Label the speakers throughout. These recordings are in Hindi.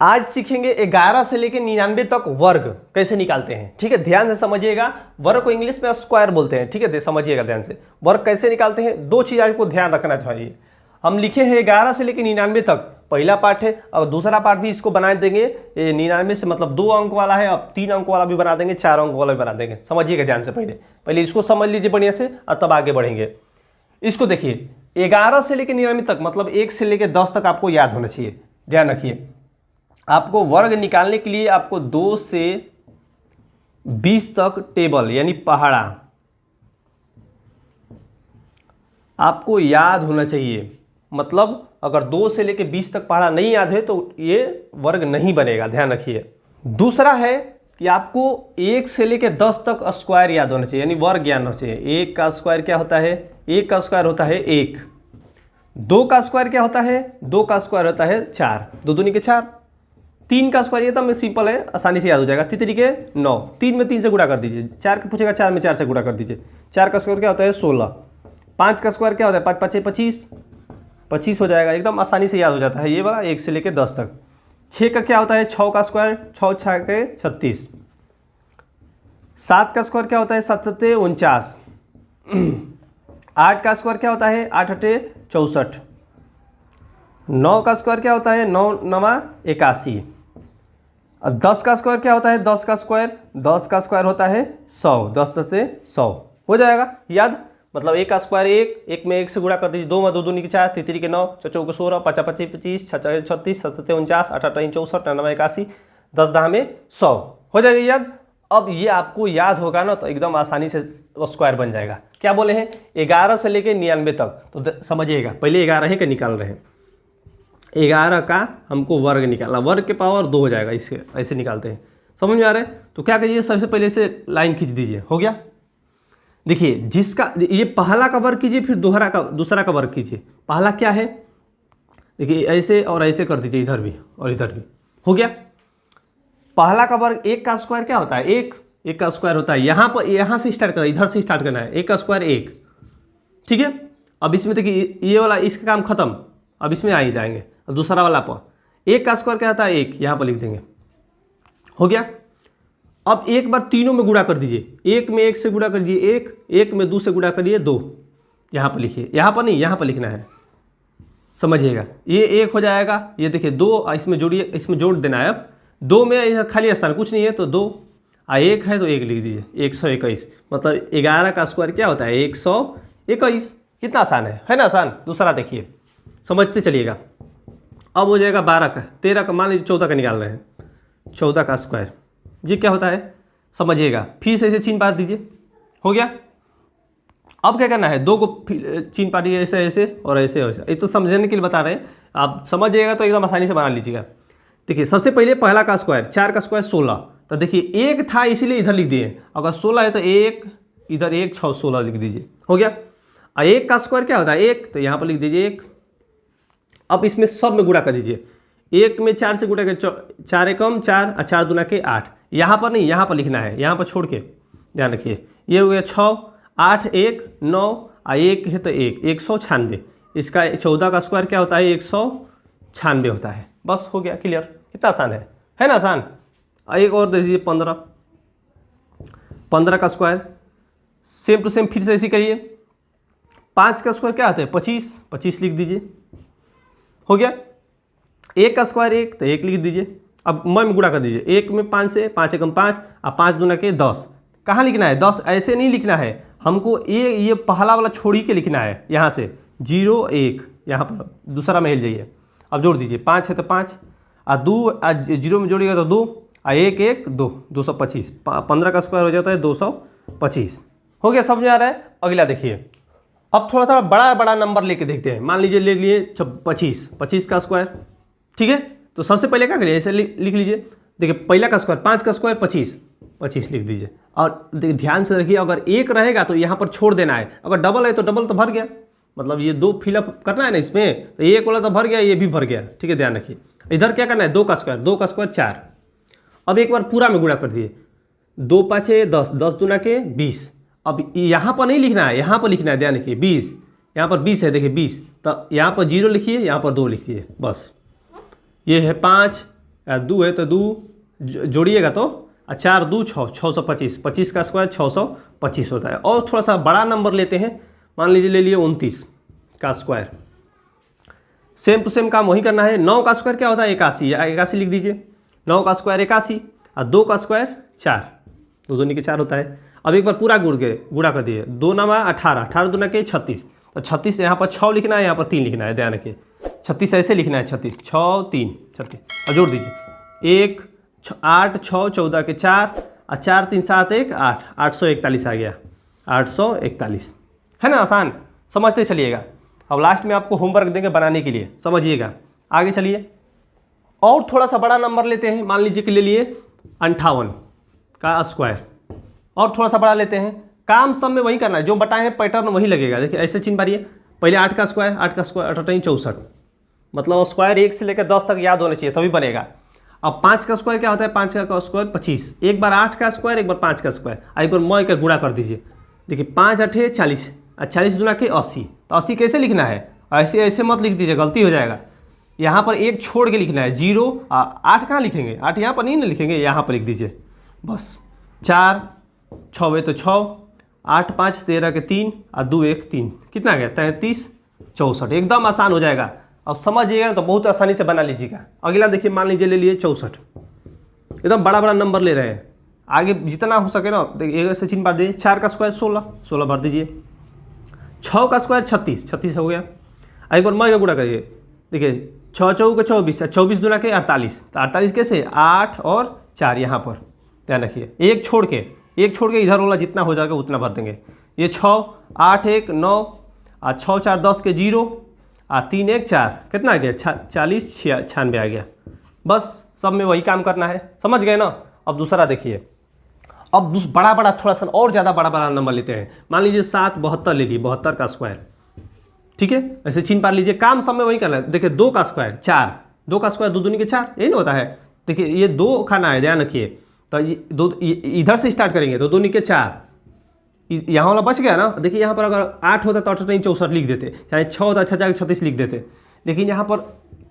Speaker 1: आज सीखेंगे 11 से लेकर 99 तक वर्ग कैसे निकालते हैं। ठीक है, ध्यान से समझिएगा। वर्ग को इंग्लिश में स्क्वायर बोलते हैं। ठीक है, समझिएगा ध्यान से। वर्ग कैसे निकालते हैं, दो चीज आपको ध्यान रखना चाहिए। हम लिखे हैं 11 से लेकर 99 तक, पहला पार्ट है, और दूसरा पार्ट भी इसको बना देंगे। 99 से मतलब 2 अंक वाला है, अब 3 अंक वाला भी बना देंगे, 4 अंक वाला भी बना देंगे। समझिएगा ध्यान से, पहले इसको समझ लीजिए बढ़िया से, और तब आगे बढ़ेंगे। इसको देखिए, 11 से लेकर 99 तक मतलब 1 से लेकर 10 तक आपको याद होना चाहिए। ध्यान रखिए, आपको वर्ग निकालने के लिए आपको 2 से 20 तक टेबल यानी पहाड़ा आपको याद होना चाहिए। मतलब अगर 2 से लेकर 20 तक पहाड़ा नहीं याद है तो ये वर्ग नहीं बनेगा। ध्यान रखिए। दूसरा है कि आपको 1 से लेकर 10 तक स्क्वायर याद होना चाहिए, यानी वर्ग याद होना चाहिए। 1 का स्क्वायर क्या होता है, 1 का स्क्वायर होता है 1। 2 का स्क्वायर क्या होता है, 2 का स्क्वायर होता है 4, 2 दूनी के 4। 3 का स्क्वायर, ये तो सिंपल है, आसानी से याद हो जाएगा। 3 तरीके 9, 3 में 3 से गुणा कर दीजिए। 4 का पूछेगा, 4 में 4 से गुणा कर दीजिए। 4 का स्क्वायर क्या होता है 16। 5 का स्क्वायर क्या होता है 5 5 25, 25 हो जाएगा। एकदम आसानी से याद हो जाता है ये वाला 1 से लेकर 10 तक। 6 का क्या होता है 6 का स्क्वायर, 6 6 के 36। 7 का स्क्वायर क्या होता है 7 7 49। 8 का स्क्वायर क्या होता है 8 8 64। 9 का स्क्वायर क्या होता है 9 9 81। और 10 का स्क्वायर क्या होता है 10 का स्क्वायर होता है 100। 10 से 100 हो जाएगा याद। मतलब 1 का स्क्वायर 1 में 1 से गुणा कर दीजिए। 2 में 2 दूनी के 4, 3 3 के 9, 4 4 के 16, 5 5 25, 6 6 36, 7 7 49, 8 8 64, 9 81, 10 10 में 100 हो जाएगा याद। अब ये आपको याद होगा ना तो एकदम आसानी से स्क्वायर बन जाएगा। क्या बोले हैं 11 से लेकर 99 तक, तो समझिएगा पहले 11 का निकाल रहे हैं। 11 का हमको वर्ग निकालना, वर्ग के पावर 2 हो जाएगा, इसके ऐसे निकालते हैं। समझ में आ रहा है? तो क्या कीजिए, सबसे पहले से लाइन खींच दीजिए। हो गया। देखिए, जिसका ये पहला का वर्ग कीजिए, फिर दूसरा का वर्ग कीजिए। पहला क्या है, देखिए ऐसे और ऐसे कर दीजिए, इधर भी और इधर भी। हो गया। पहला का वर्ग 1 का स्क्वायर क्या होता है 1 का स्क्वायर होता है, यहाँ से स्टार्ट करना, इधर से स्टार्ट करना है। 1 का स्क्वायर 1। ठीक है। अब इसमें देखिए ये वाला इसका काम खत्म, अब इसमें आ ही जाएंगे। अब दूसरा वाला पर 1 का स्क्वायर क्या होता है 1, यहाँ पर लिख देंगे। हो गया। अब एक बार तीनों में गुणा कर दीजिए। 1 में 1 से गुणा कर दीजिए 1 में 2 से गुणा करिए 2, यहाँ पर लिखिए। यहाँ पर नहीं, यहाँ पर लिखना है, समझिएगा। ये 1 हो जाएगा, ये देखिए 2 इसमें जोड़िए, इसमें जोड़ देना है। अब 2 में खाली स्थान कुछ नहीं है तो 2, 1 है तो 1 लिख दीजिए। 121 मतलब 11 का स्क्वायर क्या होता है 121। कितना आसान है ना आसान। दूसरा देखिए, समझते चलिएगा। अब हो जाएगा 12 का, 13 का, मान लीजिए 14 का निकाल रहे हैं। 14 का स्क्वायर ये क्या होता है समझिएगा। फिर से ऐसे चिन्ह पाट दीजिए। हो गया। अब क्या करना है 2 को चिन्ह पाटिए, ऐसे ऐसे और ऐसे ऐसे। ये तो समझने के लिए बता रहे हैं, आप समझिएगा तो एकदम आसानी से बना लीजिएगा। देखिए सबसे पहले पहला का स्क्वायर, 4 का स्क्वायर 16। तो देखिए 1 था इसीलिए इधर लिख दिए। अगर 16 है तो 1 इधर 1 6 16 लिख दीजिए। हो गया। और 1 का स्क्वायर क्या होता है 1, तो यहाँ पर लिख दीजिए 1। अब इसमें सब में गुणा कर दीजिए। 1 में 4 से गुणा कर 4 एकम 4 और 4 दूना के 8। यहाँ पर नहीं, यहाँ पर लिखना है, यहाँ पर छोड़ के ध्यान रखिए। ये हो गया 6 8 1 9 और 1 है तो 1 196। इसका 14 का स्क्वायर क्या होता है 196 होता है। बस हो गया क्लियर। कितना आसान है ना आसान। एक और दे दीजिए 15 का स्क्वायर सेम टू सेम फिर से ऐसे करिए। 5 का स्क्वायर क्या आता है 25 लिख दीजिए। हो गया। 1 का स्क्वायर 1 तो 1 लिख दीजिए। अब में गुणा कर दीजिए। 1 में 5 से 5 एकम 5 और 5 दूना के 10। कहाँ लिखना है 10, ऐसे नहीं लिखना है हमको। ये पहला वाला छोड़ के लिखना है, यहाँ से 0 1 यहाँ पर दूसरा में हिल जाइए। अब जोड़ दीजिए। 5 है तो 5 और 2 0 में जोड़िएगा तो 2 और 1 1 2 225। 15 का स्क्वायर हो जाता है 225। हो गया, समझ में आ रहा है। अगला देखिए, अब थोड़ा बड़ा नंबर लेके देखते हैं। मान लीजिए ले लिए 25 का स्क्वायर। ठीक है। तो सबसे पहले क्या करिए ऐसे लिख लीजिए। देखिए पहला का स्क्वायर 5 का स्क्वायर 25 लिख दीजिए। और देखिए ध्यान से रखिए, अगर 1 रहेगा तो यहाँ पर छोड़ देना है। अगर डबल है तो डबल तो भर गया, मतलब ये 2 फिलअप करना है ना इसमें, तो 1 वाला तो भर गया, ये भी भर गया। ठीक है, ध्यान रखिए। इधर क्या करना है 2 का स्क्वायर 4। अब एक बार पूरा में गुणा कर दिए। 2 5 10 10 दूना के 20। अब यहाँ पर नहीं लिखना है, यहाँ पर लिखना है। ध्यान रखिए 20, यहाँ पर 20 है। देखिए 20, तो यहाँ पर 0 लिखिए, यहाँ पर 2 लिखिए। बस ये है 5 दो है तो दो जोड़िएगा तो 4 2 6 625, 25 का स्क्वायर 625 होता है। और थोड़ा सा बड़ा नंबर लेते हैं, मान लीजिए ले लिए 29 का स्क्वायर। सेम टू सेम काम वही करना है। 9 का स्क्वायर क्या होता है 81, 81 लिख दीजिए। 9 का स्क्वायर 81 और 2 का स्क्वायर 4, 2 दूनी के 4 होता है। अब एक बार पूरा गुड़ा कर दिए, 2 9 18, 18 दूना के 36, तो 36 यहाँ पर 6 लिखना है, यहाँ पर 3 लिखना है, ध्यान रखिए। 36 ऐसे लिखना है, 36 6 3 36, और जोड़ दीजिए 1 8 6 14 के 4 और 4 3 7 1 8, 841 आ गया, 841 है ना। आसान, समझते चलिएगा। अब लास्ट में आपको होमवर्क देंगे बनाने के लिए, समझिएगा। आगे चलिए, और थोड़ा सा बड़ा नंबर लेते हैं, मान लीजिए कि ले लिए 58 का स्क्वायर, और थोड़ा सा बड़ा लेते हैं। काम सब में वही करना है, जो बताए हैं पैटर्न वही लगेगा। देखिए ऐसे चिन्ह मारिए, पहले 8 का स्क्वायर, 8 का स्क्वायर 8 64, मतलब स्क्वायर 1 से लेकर 10 तक याद होना चाहिए तभी बनेगा। अब 5 का स्क्वायर क्या होता है, 5 का स्क्वायर 25, एक बार 8 का स्क्वायर, एक बार 5 का स्क्वायर, एक बार मॉय का गुणा कर दीजिए। देखिए 5 8 40, 40 दूना के 80, तो 80 कैसे लिखना है, ऐसे ऐसे मत लिख दीजिए, गलती हो जाएगा। यहाँ पर एक छोड़ के लिखना है, 0 8 कहाँ लिखेंगे, 8 यहाँ पर नहीं ना लिखेंगे, यहाँ पर लिख दीजिए बस। 4 6 तो 6, 8 5 13 के 3 और 2 1 3, कितना गया 33 64, एकदम आसान हो जाएगा। अब समझिएगा तो बहुत आसानी से बना लीजिएगा। अगला देखिए, मान लीजिए ले लिए 64, एकदम बड़ा बड़ा नंबर ले रहे हैं, आगे जितना हो सके ना। देखिए ऐसे चिन्ह भर दीजिए, 4 का स्क्वायर 16, 16 भर दीजिए। 6 का स्क्वायर 36, 36 हो गया। एक बार मैं का गुणा करिए, देखिए 6 4 के 24, 24 दूना के 48, तो 48 कैसे 8 और 4 यहाँ पर, ध्यान रखिए। एक छोड़ के इधर वाला जितना हो जाएगा उतना भर देंगे। ये 6 8 1 9 और 6 4 10 के 0 और 3 1 4, कितना आ गया 40 96 आ गया। बस सब में वही काम करना है, समझ गए ना। अब दूसरा देखिए, अब बड़ा बड़ा थोड़ा सा और ज़्यादा बड़ा बड़ा नंबर लेते हैं। मान लीजिए 7 72 ले लिए, 72 का स्क्वायर, ठीक है। ऐसे चिन्ह पार लीजिए, काम सब में वही करना है। देखिए 2 का स्क्वायर 4, 2 का स्क्वायर 2 दूनी के 4, यही ना होता है। देखिए ये 2 खाना है, ध्यान रखिए। तो ये 2 इधर से स्टार्ट करेंगे, तो 2 दूनी के 4, यहाँ वाला बच गया ना। देखिए यहाँ पर अगर 8 होता तो 8 नहीं 64 लिख देते, चाहे 6 होता अच्छा जाकर 36 लिख देते। लेकिन यहाँ पर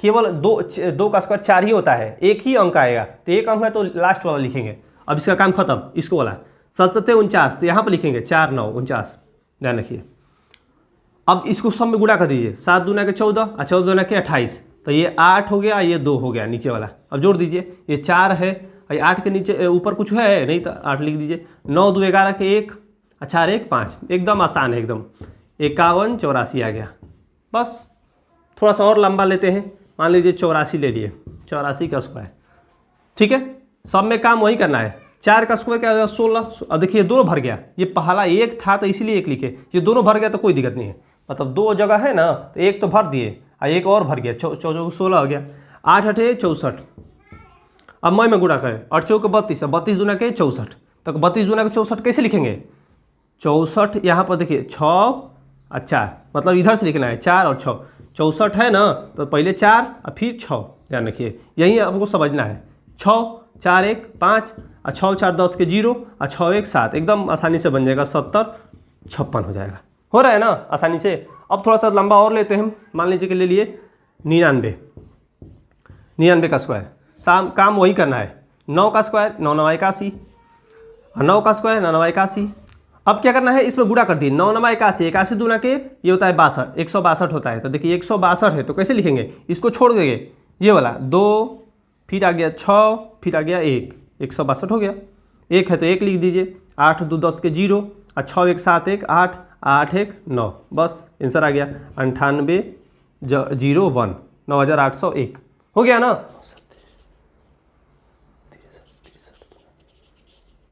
Speaker 1: केवल 2 का स्क्वायर 4 ही होता है, एक ही अंक आएगा, तो एक अंक है तो लास्ट वाला लिखेंगे। अब इसका काम खत्म, इसको वाला 7 7 49, तो यहाँ पर लिखेंगे 4 9 49, ध्यान रखिए। अब इसको सब में गुणा कर दीजिए, 7 दूना के 14 और 14 दूना के 28, तो ये 8 हो गया, ये 2 हो गया नीचे वाला। अब जोड़ दीजिए, ये 4 है, 8 के नीचे ऊपर कुछ है नहीं तो 8 लिख दीजिए। 9 2 11 के 1 और 4 1 5, एकदम आसान है एकदम। 51 84 आ गया। बस थोड़ा सा और लंबा लेते हैं, मान लीजिए 84 ले लिए, 84 का स्क्वायर, ठीक है। सब में काम वही करना है। 4 का स्क्वायर क्या होगा 16। अब देखिए दोनों भर गया, ये पहला 1 था तो इसीलिए 1 लिखे, ये दोनों भर गया तो कोई दिक्कत नहीं है, मतलब 2 जगह है ना, तो 1 तो भर दिए और 1 और भर गया, 16 हो गया। 8 8 64, अब मैं गुणा करें, 8 4 32, 32 दूना के 64, तो 32 दूना के 64 कैसे लिखेंगे 64, यहाँ पर देखिए 6 और 4, मतलब इधर से लिखना है 4 और 6, 64 है ना, तो पहले 4 और फिर 6, ध्यान रखिए, यही हमको समझना है। 6 4 1 5 और 6 4 10 के 0 और 6 1 7, एकदम आसानी से बन जाएगा, 70 56 हो जाएगा। हो रहा है ना आसानी से। अब थोड़ा सा लंबा और लेते हैं, मान लीजिए कि ले लिए 99 का स्क्वायर, काम वही करना है। 9 का स्क्वायर 9 9 81, और 9 का स्क्वायर 9 9 81। अब क्या करना है, इसमें गुणा कर दिए, 9 9 81, 81 दूना के ये होता है 62, 162 होता है। तो देखिए 162 है तो कैसे लिखेंगे, इसको छोड़ देंगे, ये वाला 2 फिर आ गया 6 फिर आ गया 1, 162 हो गया। 1 है तो 1 लिख दीजिए, 8 2 10 के 0 और 6 1 7 1 8 8 1 9, बस आंसर आ गया 98 01 9801 हो गया ना।